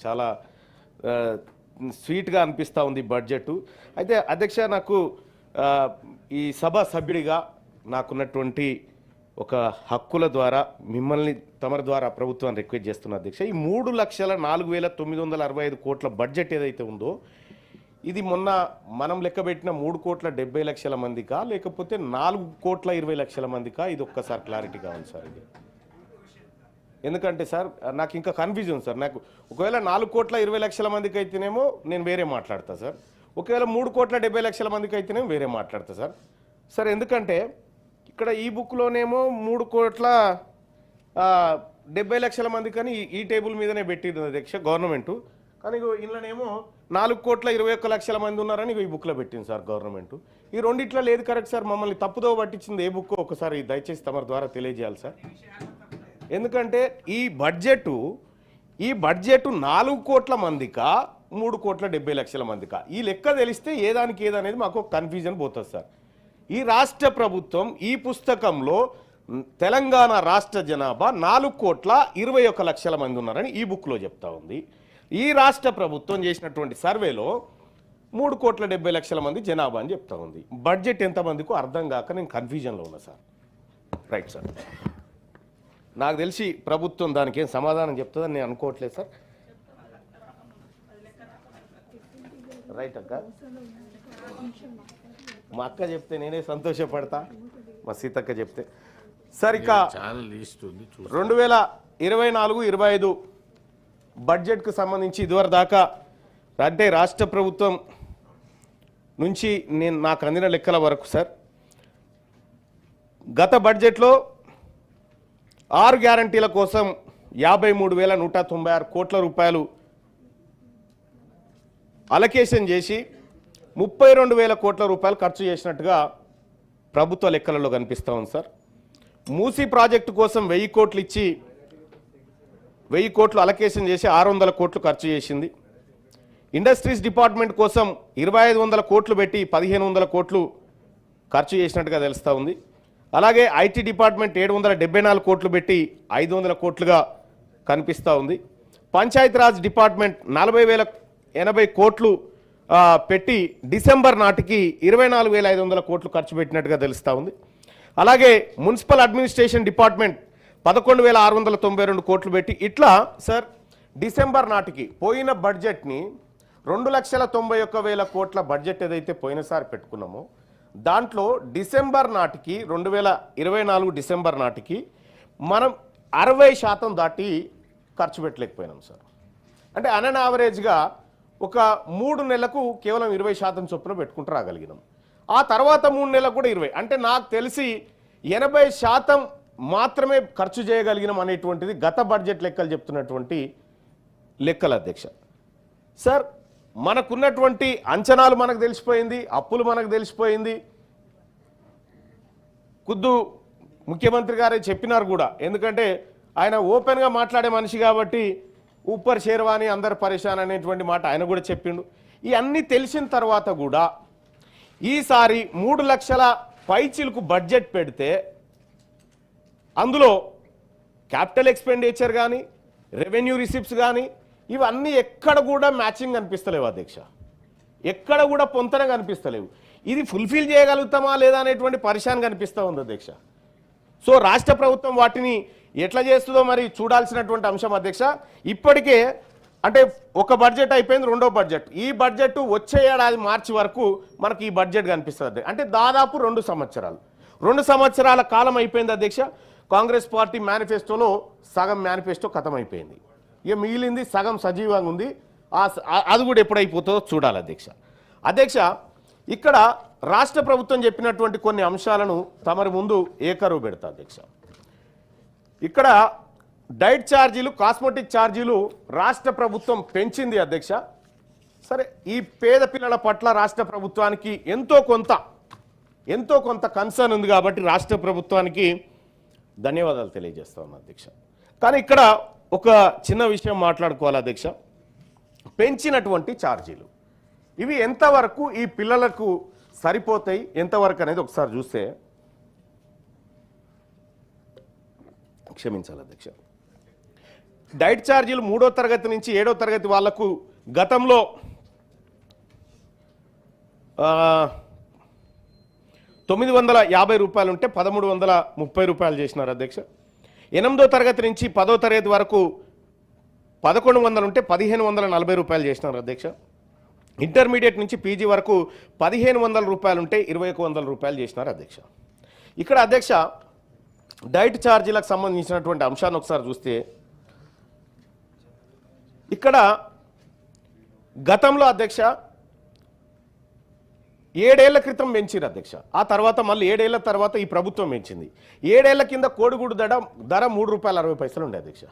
చాలా స్వీట్గా అనిపిస్తూ ఉంది బడ్జెట్. అయితే అధ్యక్ష, నాకు ఈ సభ సభ్యుడిగా నాకున్నటువంటి ఒక హక్కుల ద్వారా మిమ్మల్ని తమరి ద్వారా ప్రభుత్వాన్ని రిక్వెస్ట్ చేస్తున్నా అధ్యక్ష. ఈ 3,04,965 కోట్ల బడ్జెట్ ఏదైతే ఉందో ఇది మొన్న మనం లెక్కబెట్టిన 3,70,00,000 మందికా లేకపోతే 4,20,00,000 మందికా? ఇది ఒక్కసారి క్లారిటీ కావాలి సార్. ఇది ఎందుకంటే సార్ నాకు ఇంకా కన్ఫ్యూజన్ సార్. నాకు ఒకవేళ 4,20,00,000 మందికి అయితేనేమో నేను వేరే మాట్లాడతా సార్, ఒకవేళ 3,70,00,000 మందికి అయితేనేమో వేరే మాట్లాడతా సార్. సార్ ఎందుకంటే ఇక్కడ ఈ బుక్లోనేమో 3,70,00,000 మంది కానీ ఈ టేబుల్ మీదనే పెట్టింది అధ్యక్ష గవర్నమెంటు, కానీ ఇందులోనేమో 4,21,00,000 మంది ఉన్నారని ఈ బుక్లో పెట్టింది సార్ గవర్నమెంటు. ఈ రెండిట్లో లేదు కరెక్ట్ సార్. మమ్మల్ని తప్పుదో పట్టించింది ఏ బుక్ ఒకసారి దయచేసి తమ ద్వారా తెలియజేయాలి సార్. ఎందుకంటే ఈ బడ్జెట్ 4 కోట్ల మందికా 3,70,00,000 మందికా ఈ లెక్క తెలిస్తే ఏదానికి ఏదనేది మాకు కన్ఫ్యూజన్ పోతుంది సార్. ఈ రాష్ట్ర ప్రభుత్వం ఈ పుస్తకంలో తెలంగాణ రాష్ట్ర జనాభా 4,21,00,000 మంది ఉన్నారని ఈ బుక్లో చెప్తా ఉంది. ఈ రాష్ట్ర ప్రభుత్వం చేసినటువంటి సర్వేలో 3,70,00,000 మంది జనాభా అని చెప్తా ఉంది. బడ్జెట్ ఎంతమందికో అర్థం కాక నేను కన్ఫ్యూజన్లో ఉన్నా సార్. రైట్ సార్, నాకు తెలిసి ప్రభుత్వం దానికి ఏం సమాధానం చెప్తుందని నేను అనుకోవట్లేదు సార్. రైట్ అక్క, మా అక్క చెప్తే నేనే సంతోషపడతా, మా సీతక్క చెప్తే. సార్ ఇక 2024-25 బడ్జెట్కు సంబంధించి ఇదివరకు దాకా అంటే రాష్ట్ర ప్రభుత్వం నుంచి నాకు అందిన లెక్కల వరకు సార్, గత బడ్జెట్లో 6 గ్యారంటీల కోసం 53,196 కోట్ల రూపాయలు అలొకేషన్ చేసి 32,000 కోట్ల రూపాయలు ఖర్చు చేసినట్టుగా ప్రభుత్వ లెక్కలలో కనిపిస్తూ ఉంది సార్. మూసీ ప్రాజెక్టు కోసం 1,000 కోట్లు ఇచ్చి 1,000 కోట్లు అలొకేషన్ చేసి 600 కోట్లు ఖర్చు చేసింది. ఇండస్ట్రీస్ డిపార్ట్మెంట్ కోసం 2,500 కోట్లు పెట్టి 1,500 కోట్లు ఖర్చు చేసినట్టుగా తెలుస్తూ ఉంది. అలాగే ఐటీ డిపార్ట్మెంట్ 774 కోట్లు పెట్టి 500 కోట్లుగా కనిపిస్తూ ఉంది. పంచాయతీరాజ్ డిపార్ట్మెంట్ 40,080 కోట్లు పెట్టి డిసెంబర్ నాటికి 24,500 కోట్లు ఖర్చు పెట్టినట్టుగా తెలుస్తూ ఉంది. అలాగే మున్సిపల్ అడ్మినిస్ట్రేషన్ డిపార్ట్మెంట్ 11,692 కోట్లు పెట్టి ఇట్లా సార్ డిసెంబర్ నాటికి పోయిన బడ్జెట్ని 2,91,000 కోట్ల బడ్జెట్ ఏదైతే పోయినసారి పెట్టుకున్నామో దాంట్లో డిసెంబర్ నాటికి 2024 డిసెంబర్ నాటికి మనం 60% దాటి ఖర్చు పెట్టలేకపోయినాం సార్. అంటే అన్ యావరేజ్గా ఒక 3 నెలలకు కేవలం 20% చొప్పున పెట్టుకుంటూ రాగలిగినాం. ఆ తర్వాత 3 నెలలకు కూడా 20, అంటే నాకు తెలిసి 80% మాత్రమే ఖర్చు చేయగలిగినాం అనేటువంటిది గత బడ్జెట్ లెక్కలు చెప్తున్నటువంటి లెక్కలు అధ్యక్ష. సార్ మనకున్నటువంటి అంచనాలు మనకు తెలిసిపోయింది, అప్పులు మనకు తెలిసిపోయింది. ఖుద్దు ముఖ్యమంత్రి గారే చెప్పినారు కూడా, ఎందుకంటే ఆయన ఓపెన్గా మాట్లాడే మనిషి కాబట్టి ఊపర్ షేర్వాణి అందరు పరేషాన్ అనేటువంటి మాట ఆయన కూడా చెప్పిండు. ఈ అన్నీ తెలిసిన తర్వాత కూడా ఈసారి 3 లక్షల పైచిలకు బడ్జెట్ పెడితే అందులో క్యాపిటల్ ఎక్స్పెండిచర్ కానీ రెవెన్యూ రిసిప్ట్స్ కానీ ఇవన్నీ ఎక్కడ కూడా మ్యాచింగ్ కనిపిస్తలేవు అధ్యక్ష, ఎక్కడ కూడా పొంతన కనిపిస్తలేవు. ఇది ఫుల్ఫిల్ చేయగలుగుతామా లేదా అనేటువంటి పరిశాన్ కనిపిస్తూ ఉంది అధ్యక్ష. సో రాష్ట్ర ప్రభుత్వం వాటిని ఎట్లా చేస్తుందో మరి చూడాల్సినటువంటి అంశం అధ్యక్ష. ఇప్పటికే అంటే ఒక బడ్జెట్ అయిపోయింది, రెండో బడ్జెట్. ఈ బడ్జెట్ వచ్చే ఏడాది మార్చి వరకు మనకి ఈ బడ్జెట్ కనిపిస్తుంది. అంటే దాదాపు 2 సంవత్సరాల కాలం అయిపోయింది అధ్యక్ష. కాంగ్రెస్ పార్టీ మేనిఫెస్టోలో సగం మేనిఫెస్టో ఖతం అయిపోయింది, ఇక మిగిలింది సగం సజీవంగా ఉంది. అది కూడా ఎప్పుడైపోతుందో చూడాలి అధ్యక్ష. ఇక్కడ రాష్ట్ర ప్రభుత్వం చెప్పినటువంటి కొన్ని అంశాలను తమరి ముందు ఏకరువు పెడతా అధ్యక్ష. ఇక్కడ డైట్ ఛార్జీలు, కాస్మెటిక్ ఛార్జీలు రాష్ట్ర ప్రభుత్వం పెంచింది అధ్యక్ష. సరే, ఈ పేద పిల్లల పట్ల రాష్ట్ర ప్రభుత్వానికి ఎంతో కొంత కన్సర్న్ ఉంది కాబట్టి రాష్ట్ర ప్రభుత్వానికి ధన్యవాదాలు తెలియజేస్తా ఉన్నా అధ్యక్ష. కానీ ఇక్కడ ఒక చిన్న విషయం మాట్లాడుకోవాలి అధ్యక్ష. పెంచినటువంటి ఛార్జీలు ఇవి ఎంతవరకు ఈ పిల్లలకు సరిపోతాయి, ఎంతవరకు అనేది ఒకసారి చూస్తే, క్షమించాలి అధ్యక్ష, డైట్ ఛార్జీలు 3వ తరగతి నుంచి 7వ తరగతి వాళ్లకు గతంలో 950 రూపాయలు ఉంటే 1330 రూపాయలు చేసినారు అధ్యక్ష. 8వ తరగతి నుంచి 10వ తరగతి వరకు 1100 ఉంటే 1540 రూపాయలు చేసినారు అధ్యక్ష. ఇంటర్మీడియట్ నుంచి పీజీ వరకు 1500 రూపాయలు ఉంటే 2100 రూపాయలు చేసినారు అధ్యక్ష. ఇక్కడ అధ్యక్ష డైట్ ఛార్జీలకు సంబంధించినటువంటి అంశాన్ని ఒకసారి చూస్తే ఇక్కడ గతంలో అధ్యక్ష 7 ఏళ్ల క్రితం పెంచారు అధ్యక్ష. ఆ తర్వాత మళ్ళీ 7 ఏళ్ల తర్వాత ఈ ప్రభుత్వం పెంచింది. 7 ఏళ్ల కింద కోడిగుడ్డు ధర ₹3.60 ఉండే అధ్యక్ష.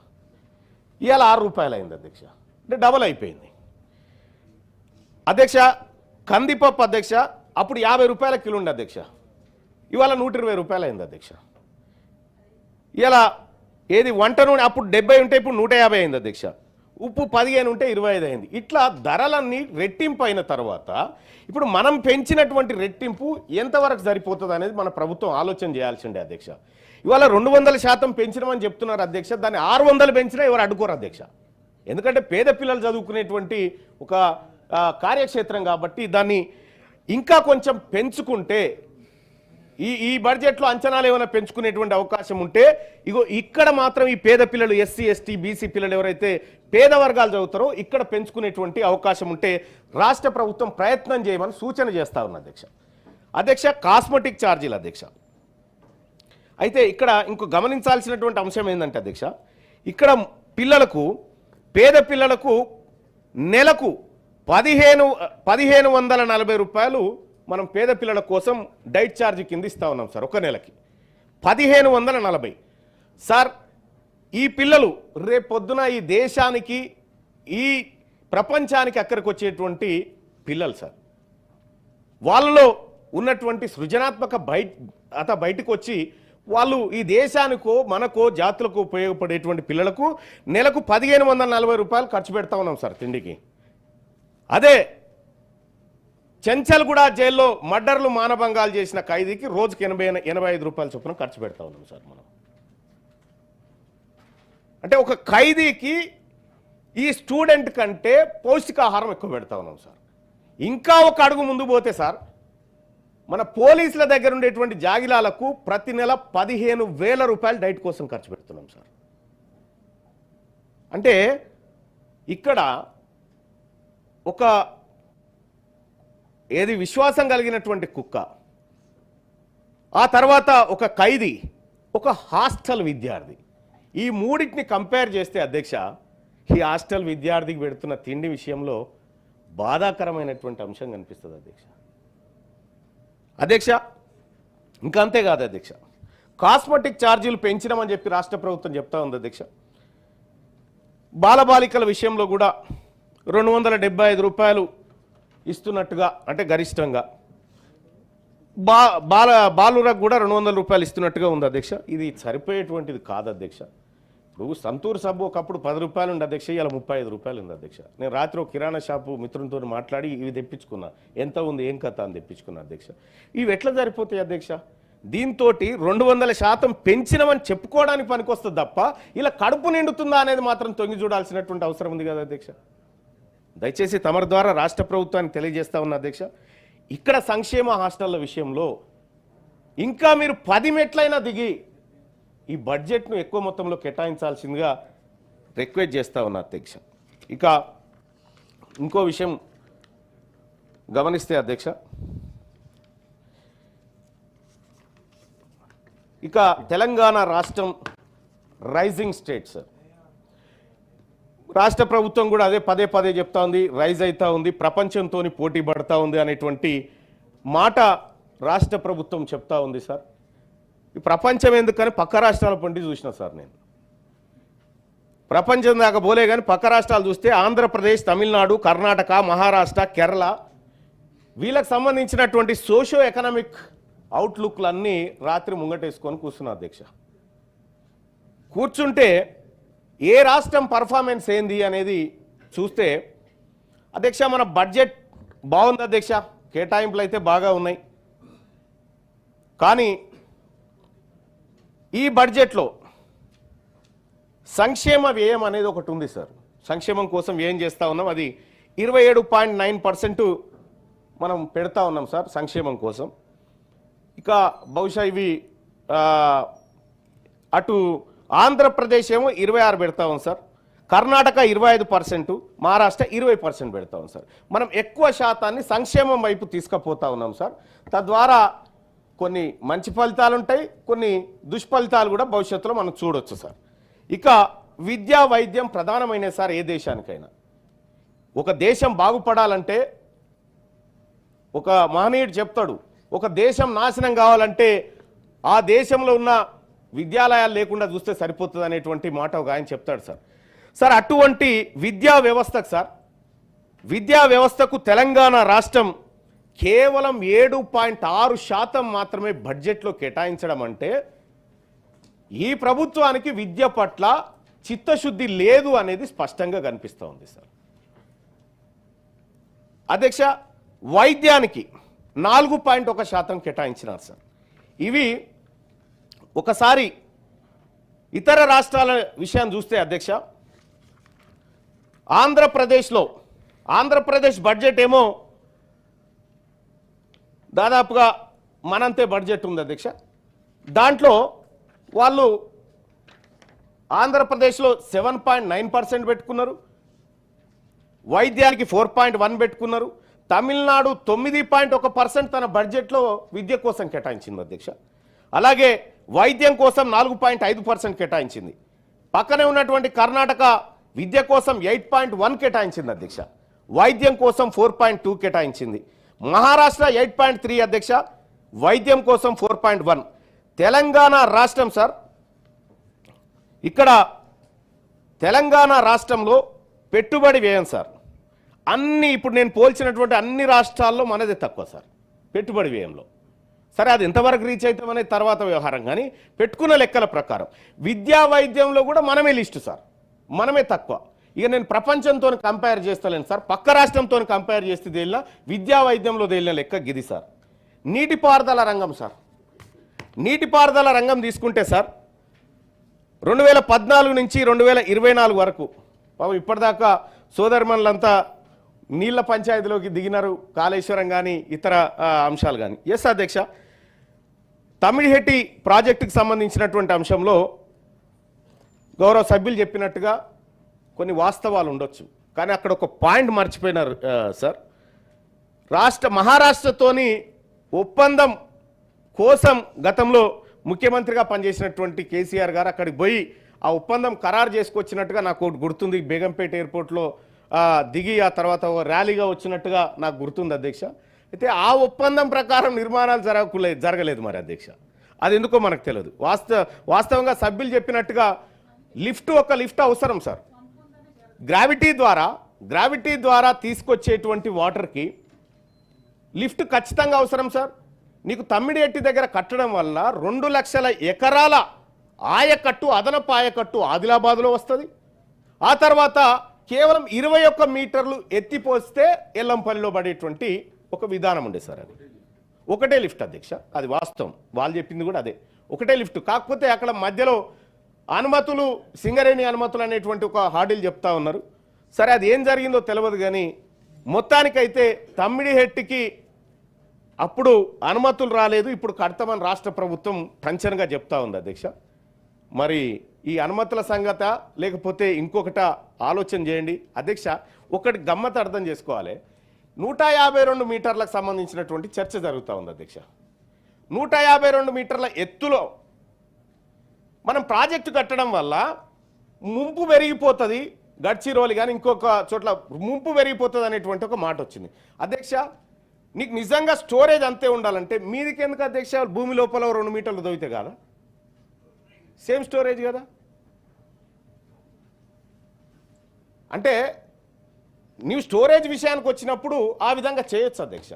ఇవాళ ₹6 అయింది అధ్యక్ష. అంటే డబల్ అయిపోయింది అధ్యక్ష. కందిపప్పు అధ్యక్ష అప్పుడు ₹50 కిలో ఉండే అధ్యక్ష. ఇవాళ ₹120 అయింది అధ్యక్ష. ఇలా ఏది వంట నూనె అప్పుడు 70 ఉంటే ఇప్పుడు 150 అయింది అధ్యక్ష. ఉప్పు 15 ఉంటే 25 అయింది. ఇట్లా ధరలన్నీ రెట్టింపు అయిన తర్వాత ఇప్పుడు మనం పెంచినటువంటి రెట్టింపు ఎంతవరకు సరిపోతుంది అనేది మన ప్రభుత్వం ఆలోచన చేయాల్సిందే అధ్యక్ష. ఇవాళ 200% పెంచినామని చెప్తున్నారు అధ్యక్ష. దాన్ని 600 పెంచినా ఎవరు అడ్డుకోరు అధ్యక్ష. ఎందుకంటే పేద పిల్లలు చదువుకునేటువంటి ఒక కార్యక్షేత్రం కాబట్టి దాన్ని ఇంకా కొంచెం పెంచుకుంటే ఈ బడ్జెట్లో అంచనాలు ఏమైనా పెంచుకునేటువంటి అవకాశం ఉంటే ఇగో ఇక్కడ మాత్రం ఈ పేద పిల్లలు ఎస్సీ ఎస్టీ బీసీ పిల్లలు ఎవరైతే పేద వర్గాలు చదువుతారో ఇక్కడ పెంచుకునేటువంటి అవకాశం ఉంటే రాష్ట్ర ప్రభుత్వం ప్రయత్నం చేయమని సూచన చేస్తా ఉన్న అధ్యక్ష. అధ్యక్ష కాస్మెటిక్ ఛార్జీలు అధ్యక్ష. అయితే ఇక్కడ ఇంకో గమనించాల్సినటువంటి అంశం ఏంటంటే అధ్యక్ష ఇక్కడ పిల్లలకు పేద పిల్లలకు నెలకు 1540 రూపాయలు మనం పేద పిల్లల కోసం డైట్ ఛార్జ్ కింద ఇస్తా ఉన్నాం సార్. ఒక నెలకి 1540 సార్. ఈ పిల్లలు రేపొద్దున ఈ దేశానికి ఈ ప్రపంచానికి అక్కడికి వచ్చేటువంటి పిల్లలు సార్. వాళ్ళలో ఉన్నటువంటి సృజనాత్మక బయటకు వచ్చి వాళ్ళు ఈ దేశానికో మనకో జాతులకు ఉపయోగపడేటువంటి పిల్లలకు నెలకు 1540 రూపాయలు ఖర్చు పెడతా ఉన్నాం సార్ తిండికి. అదే చెంచల్గూడ జైల్లో మర్డర్లు మానభంగాలు చేసిన ఖైదీకి రోజుకి 85 రూపాయల చొప్పున ఖర్చు పెడతా ఉన్నాం సార్ మనం. అంటే ఒక ఖైదీకి ఈ స్టూడెంట్ కంటే పౌష్టికాహారం ఎక్కువ పెడతా ఉన్నాం సార్. ఇంకా ఒక అడుగు ముందు పోతే సార్ మన పోలీసుల దగ్గర ఉండేటువంటి జాగిలాలకు ప్రతి నెల 15,000 రూపాయలు డైట్ కోసం ఖర్చు పెడుతున్నాం సార్. అంటే ఇక్కడ ఒక ఏది విశ్వాసం కలిగినటువంటి కుక్క, ఆ తర్వాత ఒక ఖైదీ, ఒక హాస్టల్ విద్యార్థి, ఈ మూడింటిని కంపేర్ చేస్తే అధ్యక్ష ఈ హాస్టల్ విద్యార్థికి పెడుతున్న తిండి విషయంలో బాధాకరమైనటువంటి అంశం కనిపిస్తుంది అధ్యక్ష. ఇంకా అంతేకాదు అధ్యక్ష కాస్మెటిక్ ఛార్జీలు పెంచినామని చెప్పి రాష్ట్ర ప్రభుత్వం చెప్తా ఉంది అధ్యక్ష. బాలబాలికల విషయంలో కూడా 275 రూపాయలు ఇస్తున్నట్టుగా అంటే గరిష్టంగా బాలురకు కూడా 200 రూపాయలు ఇస్తున్నట్టుగా ఉంది అధ్యక్ష. ఇది సరిపోయేటువంటిది కాదు అధ్యక్ష. ఇప్పుడు సంతూర్ సబ్బు ఒకప్పుడు 10 రూపాయలు ఉంది అధ్యక్ష, ఇలా 35 రూపాయలు ఉంది అధ్యక్ష. నేను రాత్రి ఒక కిరాణా షాపు మిత్రులతో మాట్లాడి ఇవి తెప్పించుకున్నా, ఎంత ఉంది ఏం కథ అని తెప్పించుకున్నా అధ్యక్ష. ఇవి ఎట్లా సరిపోతాయి అధ్యక్ష? దీంతో 200% పెంచినమని చెప్పుకోవడానికి పనికొస్తుంది తప్ప ఇలా కడుపు నిండుతుందా అనేది మాత్రం తొంగి చూడాల్సినటువంటి అవసరం ఉంది కదా అధ్యక్ష. దయచేసి తమరి ద్వారా రాష్ట్ర ప్రభుత్వానికి తెలియజేస్తా ఉన్నా అధ్యక్ష, ఇక్కడ సంక్షేమ హాస్టళ్ల విషయంలో ఇంకా మీరు 10 మెట్లైనా దిగి ఈ బడ్జెట్ను ఎక్కువ మొత్తంలో కేటాయించాల్సిందిగా రిక్వెస్ట్ చేస్తా ఉన్నా అధ్యక్ష. ఇక ఇంకో విషయం గమనిస్తే అధ్యక్ష, ఇక తెలంగాణ రాష్ట్రం రైజింగ్ స్టేట్ సార్. రాష్ట్ర ప్రభుత్వం కూడా అదే పదే చెప్తా ఉంది, రైజ్ అవుతా ఉంది, ప్రపంచంతో పోటీ పడతా ఉంది అనేటువంటి మాట రాష్ట్ర ప్రభుత్వం చెప్తా ఉంది సార్. ఈ ప్రపంచం ఎందుకని పక్క రాష్ట్రాల పండి చూసిన సార్ నేను. ప్రపంచం దాకా పోలే కానీ పక్క రాష్ట్రాలు చూస్తే ఆంధ్రప్రదేశ్, తమిళనాడు, కర్ణాటక, మహారాష్ట్ర, కేరళ వీళ్ళకి సంబంధించినటువంటి సోషో ఎకనామిక్ అవుట్లుక్లన్నీ రాత్రి ముంగటేసుకొని కూర్చున్నా అధ్యక్ష. కూర్చుంటే ఏ రాష్ట్రం పర్ఫార్మెన్స్ ఏంది అనేది చూస్తే అధ్యక్ష మన బడ్జెట్ బాగుంది అధ్యక్ష, కేటాయింపులు అయితే బాగా ఉన్నాయి. కానీ ఈ బడ్జెట్లో సంక్షేమ వ్యయం అనేది ఒకటి ఉంది సార్. సంక్షేమం కోసం వ్యయం చేస్తూ ఉన్నాం, అది 27.9% మనం పెడతా ఉన్నాం సార్ సంక్షేమం కోసం. ఇక బహుశా ఇవి అటు ఆంధ్రప్రదేశ్ ఏమో 26 పెడతా ఉన్నాం సార్, కర్ణాటక 25%, మహారాష్ట్ర 20% పెడతా ఉన్నాం సార్. మనం ఎక్కువ శాతాన్ని సంక్షేమం వైపు తీసుకుపోతా ఉన్నాం సార్. తద్వారా కొన్ని మంచి ఫలితాలు ఉంటాయి, కొన్ని దుష్ఫలితాలు కూడా భవిష్యత్తులో మనం చూడొచ్చు సార్. ఇక విద్యా వైద్యం ప్రధానమైన సార్ ఏ దేశానికైనా. ఒక దేశం బాగుపడాలంటే ఒక మహనీయుడు చెప్తాడు, ఒక దేశం నాశనం కావాలంటే ఆ దేశంలో ఉన్న విద్యాలయాలు లేకుండా చూస్తే సరిపోతుంది అనేటువంటి మాట ఒక ఆయన చెప్తాడు సార్. సార్ అటువంటి విద్యా వ్యవస్థకు సార్, విద్యా వ్యవస్థకు తెలంగాణ రాష్ట్రం కేవలం 7.6% మాత్రమే బడ్జెట్లో కేటాయించడం అంటే ఈ ప్రభుత్వానికి విద్య పట్ల చిత్తశుద్ధి లేదు అనేది స్పష్టంగా కనిపిస్తూ ఉంది సార్. అధ్యక్ష, వైద్యానికి 4.1% కేటాయించినారు సార్. ఇవి ఒకసారి ఇతర రాష్ట్రాల విషయం చూస్తే అధ్యక్ష, ఆంధ్రప్రదేశ్ బడ్జెట్ ఏమో దాదాపుగా మనంతే బడ్జెట్ ఉంది అధ్యక్ష. దాంట్లో వాళ్ళు ఆంధ్రప్రదేశ్లో 7.9% పెట్టుకున్నారు, వైద్యానికి 4.1 పెట్టుకున్నారు. తమిళనాడు 9.1% తన బడ్జెట్లో విద్య కోసం కేటాయించింది అధ్యక్ష. అలాగే వైద్యం కోసం 4.5% కేటాయించింది. పక్కనే ఉన్నటువంటి కర్ణాటక విద్య కోసం 8.1 కేటాయించింది అధ్యక్ష, వైద్యం కోసం 4.2 కేటాయించింది. మహారాష్ట్ర 8.3 అధ్యక్ష, వైద్యం కోసం 4.1. తెలంగాణ రాష్ట్రం సార్, ఇక్కడ తెలంగాణ రాష్ట్రంలో పెట్టుబడి వ్యయం సార్ అన్ని ఇప్పుడు నేను పోల్చినటువంటి అన్ని రాష్ట్రాల్లో మనదే తక్కువ సార్ పెట్టుబడి వ్యయంలో. సరే అది ఎంతవరకు రీచ్ అవుతామనే తర్వాత వ్యవహారం, కానీ పెట్టుకున్న లెక్కల ప్రకారం విద్యా వైద్యంలో కూడా మనమే లిస్టు సార్, మనమే తక్కువ. ఇక నేను ప్రపంచంతో కంపేర్ చేస్తలేను సార్, పక్క రాష్ట్రంతో కంపేర్ చేస్తే తేలిన విద్యా వైద్యంలో తేలిన లెక్క గిది సార్. నీటిపారుదల రంగం సార్, నీటిపారుదల రంగం తీసుకుంటే సార్ 2014 నుంచి 2024 వరకు పాపం ఇప్పటిదాకా సోదరుమణులంతా నీళ్ల పంచాయతీలోకి దిగినారు, కాళేశ్వరం కానీ ఇతర అంశాలు కానీ. ఎస్ అధ్యక్ష, తమిళహెట్టి ప్రాజెక్టుకి సంబంధించినటువంటి అంశంలో గౌరవ సభ్యులు చెప్పినట్టుగా కొన్ని వాస్తవాలు ఉండొచ్చు, కానీ అక్కడ ఒక పాయింట్ మర్చిపోయినారు సార్. మహారాష్ట్రతోని ఒప్పందం కోసం గతంలో ముఖ్యమంత్రిగా పనిచేసినటువంటి కేసీఆర్ గారు అక్కడికి పోయి ఆ ఒప్పందం ఖరారు చేసుకొచ్చినట్టుగా నాకు గుర్తుంది. బేగంపేట ఎయిర్పోర్ట్లో దిగి ఆ తర్వాత ర్యాలీగా వచ్చినట్టుగా నాకు గుర్తుంది అధ్యక్ష. అయితే ఆ ఒప్పందం ప్రకారం నిర్మాణాలు జరగలేదు మరి అధ్యక్ష, అది ఎందుకో మనకు తెలియదు. వాస్తవంగా సభ్యులు చెప్పినట్టుగా ఒక లిఫ్ట్ అవసరం సార్. గ్రావిటీ ద్వారా తీసుకొచ్చేటువంటి వాటర్కి లిఫ్ట్ ఖచ్చితంగా అవసరం సార్. నీకు తమ్మిడిహెట్టి దగ్గర కట్టడం వల్ల 2 లక్షల ఎకరాల ఆయకట్టు, అదనపు ఆయకట్టు ఆదిలాబాద్లో వస్తుంది. ఆ తర్వాత కేవలం 21 మీటర్లు ఎత్తిపోస్తే ఎల్లంపల్లిలో పడేటువంటి ఒక విధానం ఉండే సార్. అది ఒకటే లిఫ్ట్ అధ్యక్ష, అది వాస్తవం, వాళ్ళు చెప్పింది కూడా అదే, ఒకటే లిఫ్ట్. కాకపోతే అక్కడ మధ్యలో అనుమతులు, సింగరేణి అనుమతులు అనేటువంటి ఒక హార్డిల్ చెప్తా ఉన్నారు. సరే అది ఏం జరిగిందో తెలియదు, కానీ మొత్తానికైతే తమ్మిడిహెట్టికి అప్పుడు అనుమతులు రాలేదు, ఇప్పుడు కడతామని రాష్ట్ర ప్రభుత్వం టెన్షన్గా చెప్తా ఉంది అధ్యక్ష. మరి ఈ అనుమతుల సంగత లేకపోతే ఇంకొకట ఆలోచన చేయండి అధ్యక్ష. ఒకటి గమ్మత్ అర్థం చేసుకోవాలి, 152 మీటర్లకు సంబంధించినటువంటి చర్చ జరుగుతూ ఉంది అధ్యక్ష. 152 మీటర్ల ఎత్తులో మనం ప్రాజెక్టు కట్టడం వల్ల ముంపు పెరిగిపోతుంది, గడ్చిరోలి కానీ ఇంకొక చోట్ల ముంపు పెరిగిపోతుంది అనేటువంటి ఒక మాట వచ్చింది అధ్యక్ష. నీకు నిజంగా స్టోరేజ్ అంతే ఉండాలంటే మీదికి ఎందుకు అధ్యక్ష భూమి లోపల 2 మీటర్లు దొవితే కదా, సేమ్ స్టోరేజ్ కదా. అంటే నీవు స్టోరేజ్ విషయానికి వచ్చినప్పుడు ఆ విధంగా చేయొచ్చు అధ్యక్ష,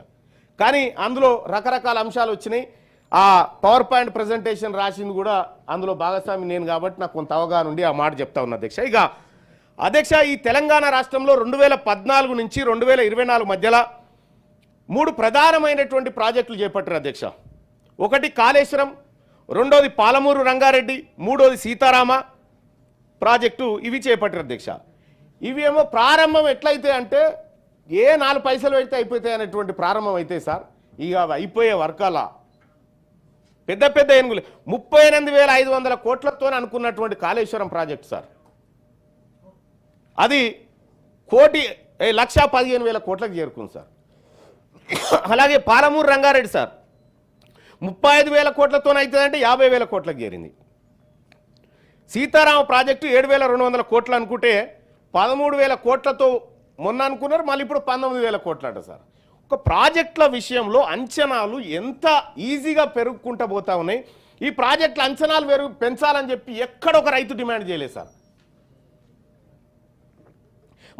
కానీ అందులో రకరకాల అంశాలు వచ్చినాయి. ఆ పవర్ పాయింట్ ప్రజెంటేషన్ రాసింది కూడా అందులో భాగస్వామి నేను కాబట్టి నాకు కొంత అవగాహన ఉండి ఆ మాట చెప్తా ఉన్నా అధ్యక్ష. ఇక అధ్యక్ష, ఈ తెలంగాణ రాష్ట్రంలో 2014 నుంచి 2024 మధ్యలో 3 ప్రధానమైనటువంటి ప్రాజెక్టులు చేపట్టారు అధ్యక్ష. ఒకటి కాళేశ్వరం, రెండోది పాలమూరు రంగారెడ్డి, మూడోది సీతారామ ప్రాజెక్టు ఇవి చేపట్టారు అధ్యక్ష. ఇవి ఏమో ప్రారంభం ఎట్లయితే అంటే 4 పైసలు పెడితే అయిపోతాయి అనేటువంటి ప్రారంభం అయితే సార్ ఇక అయిపోయే వర్కాల పెద్ద పెద్ద ఏనుగులు 38,500 కోట్లతో అనుకున్నటువంటి కాళేశ్వరం ప్రాజెక్టు సార్ అది 1,15,000 కోట్లకు చేరుకుంది సార్. అలాగే పాలమూరు రంగారెడ్డి సార్ 35,000 కోట్లతో అవుతుందంటే 50,000 కోట్లకు చేరింది. సీతారామ ప్రాజెక్టు 7,200 కోట్లు అనుకుంటే 13,000 కోట్లతో మొన్న అనుకున్నారు, మళ్ళీ ఇప్పుడు 19,000 కోట్లట సార్. ఒక ప్రాజెక్టుల విషయంలో అంచనాలు ఎంత ఈజీగా పెరుగుకుంటూ పోతా ఉన్నాయి. ఈ ప్రాజెక్టుల అంచనాలు పెంచాలని చెప్పి ఎక్కడ ఒక రైతు డిమాండ్ చేయలేదు సార్.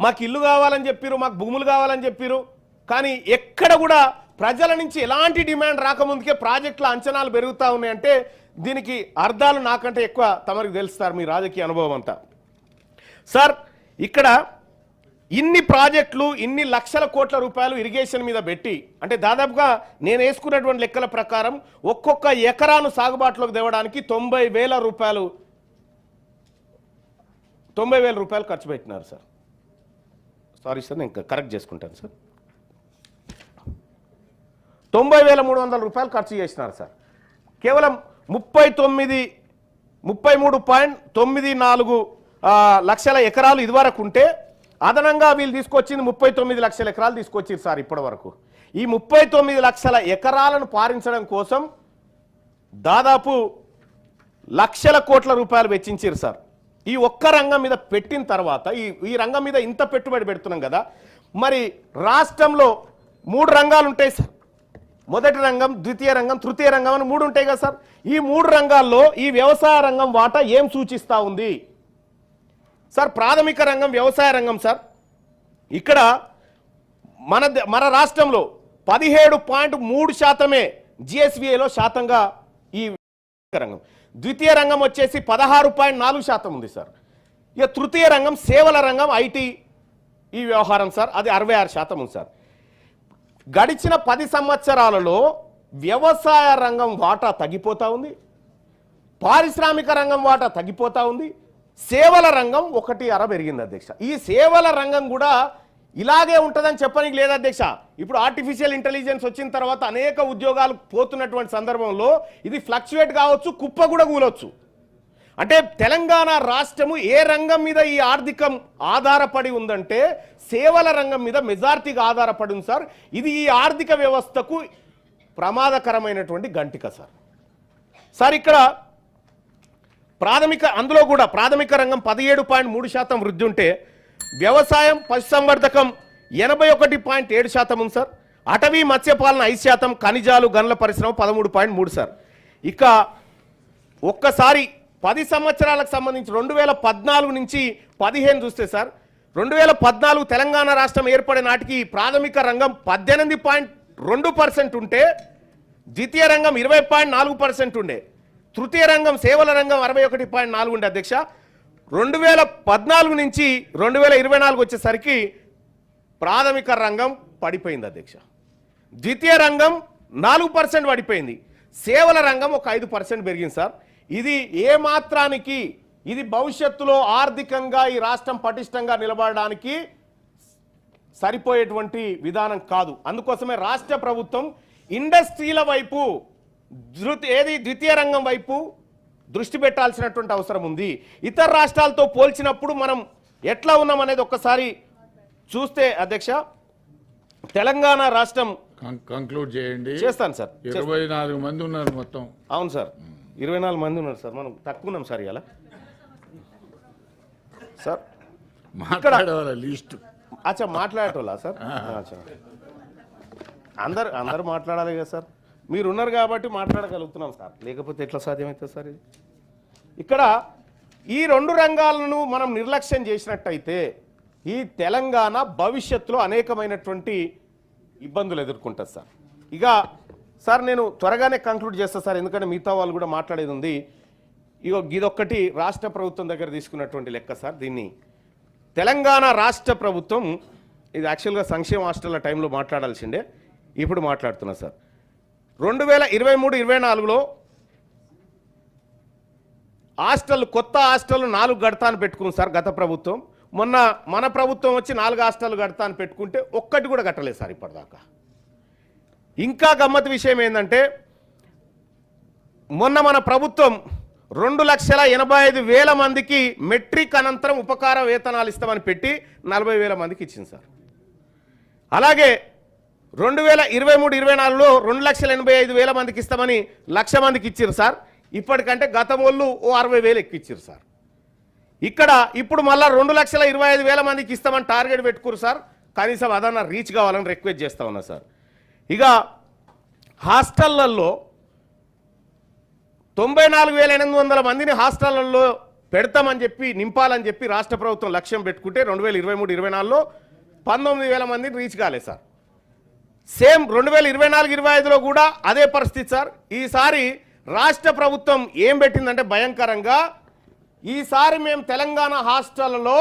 మాకు ఇల్లు కావాలని చెప్పారు, మాకు భూములు కావాలని చెప్పారు, కానీ ఎక్కడ కూడా ప్రజల నుంచి ఎలాంటి డిమాండ్ రాకముందుకే ప్రాజెక్టుల అంచనాలు పెరుగుతూ ఉన్నాయంటే దీనికి అర్థాలు నాకంటే ఎక్కువ తమరికి తెలుస్తారు మీ రాజకీయ అనుభవం అంతా. సార్ ఇక్కడ ఇన్ని ప్రాజెక్టులు ఇన్ని లక్షల కోట్ల రూపాయలు ఇరిగేషన్ మీద పెట్టి అంటే దాదాపుగా నేను వేసుకున్నటువంటి లెక్కల ప్రకారం ఒక్కొక్క ఎకరాను సాగుబాటులోకి తేవడానికి 90,000 రూపాయలు ఖర్చు పెట్టినారు సార్. సారీ సార్ నేను కరెక్ట్ చేసుకుంటాను సార్. 90,300 రూపాయలు ఖర్చు చేసినారు సార్. కేవలం 33.94 లక్షల ఎకరాలు ఇదివరకు ఉంటే అదనంగా వీళ్ళు తీసుకొచ్చింది 39 లక్షల ఎకరాలు తీసుకొచ్చారు సార్. ఇప్పటి వరకు ఈ 39 లక్షల ఎకరాలను పారించడం కోసం దాదాపు లక్షల కోట్ల రూపాయలు వెచ్చించారు సార్. ఈ ఒక్క రంగం మీద పెట్టిన తర్వాత ఈ రంగం మీద ఇంత పెట్టుబడి పెడుతున్నాం కదా, మరి రాష్ట్రంలో 3 రంగాలు ఉంటాయి సార్. మొదటి రంగం, ద్వితీయ రంగం, తృతీయ రంగం అని 3 ఉంటాయి కదా సార్. ఈ 3 రంగాల్లో ఈ వ్యవసాయ రంగం వాటా ఏం సూచిస్తూ ఉంది సార్? ప్రాథమిక రంగం వ్యవసాయ రంగం సార్. ఇక్కడ మన రాష్ట్రంలో 17.3% జిఎస్విఏలో శాతంగా ఈ రంగం. ద్వితీయ రంగం వచ్చేసి 16.4% ఉంది సార్. ఇక తృతీయ రంగం సేవల రంగం ఐటీ ఈ వ్యవహారం సార్, అది 66% ఉంది సార్. గడిచిన 10 సంవత్సరాలలో వ్యవసాయ రంగం వాటా తగ్గిపోతూ ఉంది, పారిశ్రామిక రంగం వాటా తగ్గిపోతూ ఉంది, సేవల రంగం 1.6 పెరిగింది అధ్యక్ష. ఈ సేవల రంగం కూడా ఇలాగే ఉంటుందని చెప్పడానికి లేదు అధ్యక్ష. ఇప్పుడు ఆర్టిఫిషియల్ ఇంటెలిజెన్స్ వచ్చిన తర్వాత అనేక ఉద్యోగాలు పోతున్నటువంటి సందర్భంలో ఇది ఫ్లక్చువేట్ కావచ్చు, కుప్ప కూడా కూలొచ్చు. అంటే తెలంగాణ రాష్ట్రము ఏ రంగం మీద ఈ ఆర్థికం ఆధారపడి ఉందంటే సేవల రంగం మీద మెజారిటీగా ఆధారపడి ఉంది సార్. ఇది ఈ ఆర్థిక వ్యవస్థకు ప్రమాదకరమైనటువంటి గంటిక సార్. సార్ ఇక్కడ అందులో కూడా ప్రాథమిక రంగం 17.3% వృద్ధి ఉంటే వ్యవసాయం పశుసంవర్ధకం 81.7% ఉంది సార్. అటవీ మత్స్యపాలన 5%, ఖనిజాలు గనుల పరిశ్రమ 13.3 సార్. ఇక ఒక్కసారి 10 సంవత్సరాలకు సంబంధించి 2014 నుంచి 15 చూస్తే సార్, 2014 తెలంగాణ రాష్ట్రం ఏర్పడే నాటికి ప్రాథమిక రంగం 18.2% ఉంటే ద్వితీయ రంగం 20.4% ఉండే, తృతీయ రంగం సేవల రంగం 61.4 ఉండే అధ్యక్ష. 2014 నుంచి 2024 వచ్చేసరికి ప్రాథమిక రంగం పడిపోయింది అధ్యక్ష. ద్వితీయ రంగం 4% పడిపోయింది, సేవల రంగం ఒక 5% పెరిగింది సార్. ఇది ఏ మాత్రానికి ఇది భవిష్యత్తులో ఆర్థికంగా ఈ రాష్ట్రం పటిష్టంగా నిలబడడానికి సరిపోయేటువంటి విధానం కాదు. అందుకోసమే రాష్ట్ర ప్రభుత్వం ఇండస్ట్రీల వైపు ద్వితీయ రంగం వైపు దృష్టి పెట్టాల్సినటువంటి అవసరం ఉంది. ఇతర రాష్ట్రాలతో పోల్చినప్పుడు మనం ఎట్లా ఉన్నాం అనేది ఒక్కసారి చూస్తే అధ్యక్ష, తెలంగాణ రాష్ట్రం కంక్లూడ్ చేయండి. చేస్తాను సార్. 24 మంది ఉన్నారు మొత్తం. అవును సార్, 24 మంది ఉన్నారు సార్. మనం తక్కువ ఉన్నాం సార్ ఇలా సార్. మాట్లాడేవాళ్ళ లిస్ట్ అచ్చా మాట్లాడేటోళ్ళా సార్? అచ్చా అందరు మాట్లాడాలి కదా సార్. మీరు ఉన్నారు కాబట్టి మాట్లాడగలుగుతున్నాం సార్, లేకపోతే ఎట్లా సాధ్యమవుతుంది సార్? ఇది ఇక్కడ ఈ 2 రంగాలను మనం నిర్లక్ష్యం చేసినట్టయితే ఈ తెలంగాణ భవిష్యత్తులో అనేకమైనటువంటి ఇబ్బందులు ఎదుర్కొంటుంది సార్. ఇక సార్ నేను త్వరగానే కంక్లూడ్ చేస్తా సార్, ఎందుకంటే మిగతా వాళ్ళు కూడా మాట్లాడేది ఉంది. ఇదొక్కటి రాష్ట్ర ప్రభుత్వం దగ్గర తీసుకున్నటువంటి లెక్క సార్. దీన్ని తెలంగాణ రాష్ట్ర ప్రభుత్వం ఇది యాక్చువల్గా సంక్షేమ హాస్టళ్ల టైంలో మాట్లాడాల్సిందే, ఇప్పుడు మాట్లాడుతున్నా సార్. 2023-24లో కొత్త హాస్టల్ 4 కడతాను పెట్టుకుంది సార్ గత ప్రభుత్వం. మొన్న మన ప్రభుత్వం వచ్చి 4 హాస్టల్ కడతాను పెట్టుకుంటే ఒక్కటి కూడా కట్టలేదు సార్ ఇప్పటిదాకా. ఇంకా గమ్మత్ విషయం ఏంటంటే మొన్న మన ప్రభుత్వం 2,85,000 మందికి మెట్రిక్ అనంతరం ఉపకార వేతనాలు ఇస్తామని పెట్టి 40,000 మందికి ఇచ్చింది సార్. అలాగే 2023-24లో 2,85,000 మందికి ఇస్తామని 1,00,000 మందికి ఇచ్చారు సార్. ఇప్పటికంటే గతం వాళ్ళు 60,000 ఎక్కిచ్చారు సార్. ఇక్కడ ఇప్పుడు మళ్ళీ 2,25,000 మందికి ఇస్తామని టార్గెట్ పెట్టుకురు సార్. కనీసం అదన్నా రీచ్ కావాలని రిక్వెస్ట్ చేస్తా ఉన్నా సార్. ఇక హాస్టళ్లలో 94,800 మందిని హాస్టళ్లలో పెడతామని చెప్పి నింపాలని చెప్పి రాష్ట్ర ప్రభుత్వం లక్ష్యం పెట్టుకుంటే 2023-24లో 19,000 మందిని రీచ్ కాలేదు సార్. సేమ్ 2024-25లో కూడా అదే పరిస్థితి సార్. ఈసారి రాష్ట్ర ప్రభుత్వం ఏం పెట్టిందంటే భయంకరంగా, ఈసారి మేము తెలంగాణ హాస్టళ్లలో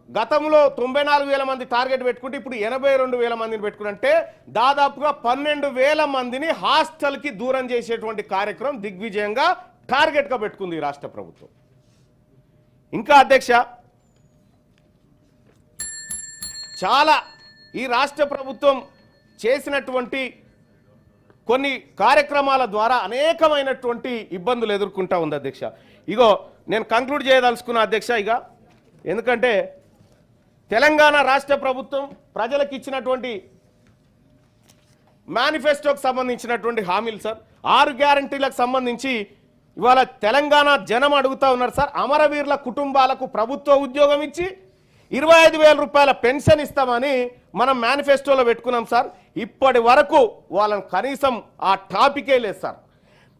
గతంలో 94,000 మంది టార్గెట్ పెట్టుకుంటే ఇప్పుడు 82,000 మందిని పెట్టుకుంటే దాదాపుగా 12,000 మందిని హాస్టల్కి దూరం చేసేటువంటి కార్యక్రమం దిగ్విజయంగా టార్గెట్గా పెట్టుకుంది ఈ రాష్ట్ర ప్రభుత్వం. ఇంకా అధ్యక్ష, చాలా ఈ రాష్ట్ర ప్రభుత్వం చేసినటువంటి కొన్ని కార్యక్రమాల ద్వారా అనేకమైనటువంటి ఇబ్బందులు ఎదుర్కొంటా ఉంది అధ్యక్ష. ఇగో నేను కంక్లూడ్ చేయదలుచుకున్నా అధ్యక్ష. ఎందుకంటే తెలంగాణ రాష్ట్ర ప్రభుత్వం ప్రజలకు ఇచ్చినటువంటి మేనిఫెస్టోకి సంబంధించినటువంటి హామీలు సార్, 6 గ్యారంటీలకు సంబంధించి ఇవాళ తెలంగాణ జనం అడుగుతా ఉన్నారు సార్. అమరవీరుల కుటుంబాలకు ప్రభుత్వ ఉద్యోగం ఇచ్చి 25,000 రూపాయల పెన్షన్ ఇస్తామని మనం మేనిఫెస్టోలో పెట్టుకున్నాం సార్. ఇప్పటి వరకు వాళ్ళని కనీసం ఆ టాపికే లేదు సార్.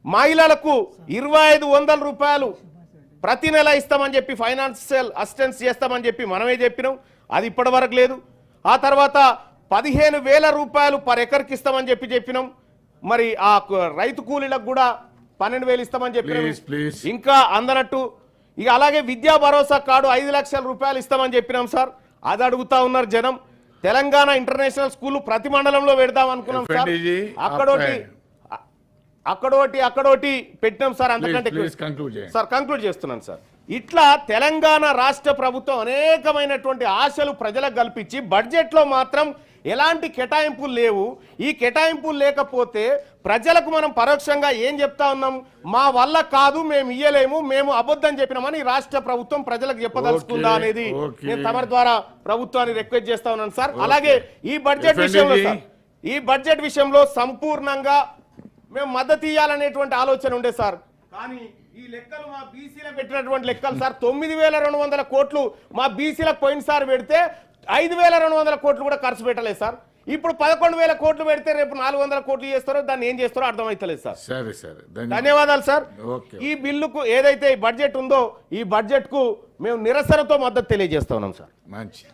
మహిళలకు 2,500 రూపాయలు ప్రతి నెల ఇస్తామని చెప్పి ఫైనాన్షియల్ అసిస్టెన్స్ చేస్తామని చెప్పి మనమే చెప్పినాం, అది ఇప్పటి వరకు లేదు. ఆ తర్వాత 15,000 రూపాయలు పర్ ఎకర్కి ఇస్తామని చెప్పినాం. మరి ఆ రైతు కూలీలకు కూడా 12,000 ఇస్తామని చెప్పినాం, ఇంకా అందనట్టు. ఇక అలాగే విద్యా భరోసా కార్డు 5 లక్షల రూపాయలు ఇస్తామని చెప్పినాం సార్, అది అడుగుతా ఉన్నారు జనం. తెలంగాణ ఇంటర్నేషనల్ స్కూల్ ప్రతి మండలంలో పెడదాం అనుకున్నాం సార్, అక్కడోటి పెట్టినాం సార్. అంతకంటే సార్ కంక్లూడ్ చేస్తున్నాను సార్. ఇట్లా తెలంగాణ రాష్ట్ర ప్రభుత్వం అనేకమైనటువంటి ఆశలు ప్రజలకు కల్పించి బడ్జెట్లో మాత్రం ఎలాంటి కేటాయింపులు లేవు. ఈ కేటాయింపులు లేకపోతే ప్రజలకు మనం పరోక్షంగా ఏం చెప్తా ఉన్నాం, మా వల్ల కాదు, మేము ఇయ్యలేము, మేము అబద్ధం చెప్పినామని రాష్ట్ర ప్రభుత్వం ప్రజలకు చెప్పదలుచుకుందా అనేది నేను తమరి ద్వారా ప్రభుత్వాన్ని రిక్వెస్ట్ చేస్తా ఉన్నాను సార్. అలాగే ఈ బడ్జెట్ విషయంలో సంపూర్ణంగా మేము మద్దతు ఇవ్వాలనేటువంటి ఆలోచన ఉండే సార్. కానీ ఈ లెక్కలు మా బీసీలకు పెట్టినటువంటి లెక్కలు సార్. 9,200 కోట్లు మా బీసీలకు పోయినసారి పెడితే 5,200 కోట్లు కూడా ఖర్చు పెట్టలేదు సార్. ఇప్పుడు 11,000 కోట్లు పెడితే రేపు 400 కోట్లు చేస్తారో దాన్ని ఏం చేస్తారో అర్థమైతలేదు సార్. సరే సరే, ధన్యవాదాలు సార్. ఈ బిల్లుకు ఏదైతే ఈ బడ్జెట్ ఉందో ఈ బడ్జెట్ కు మేము నిరసనతో మద్దతు తెలియజేస్తా ఉన్నాం సార్. మంచి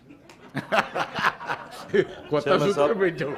కొత్త సూత్రం పెట్టావు.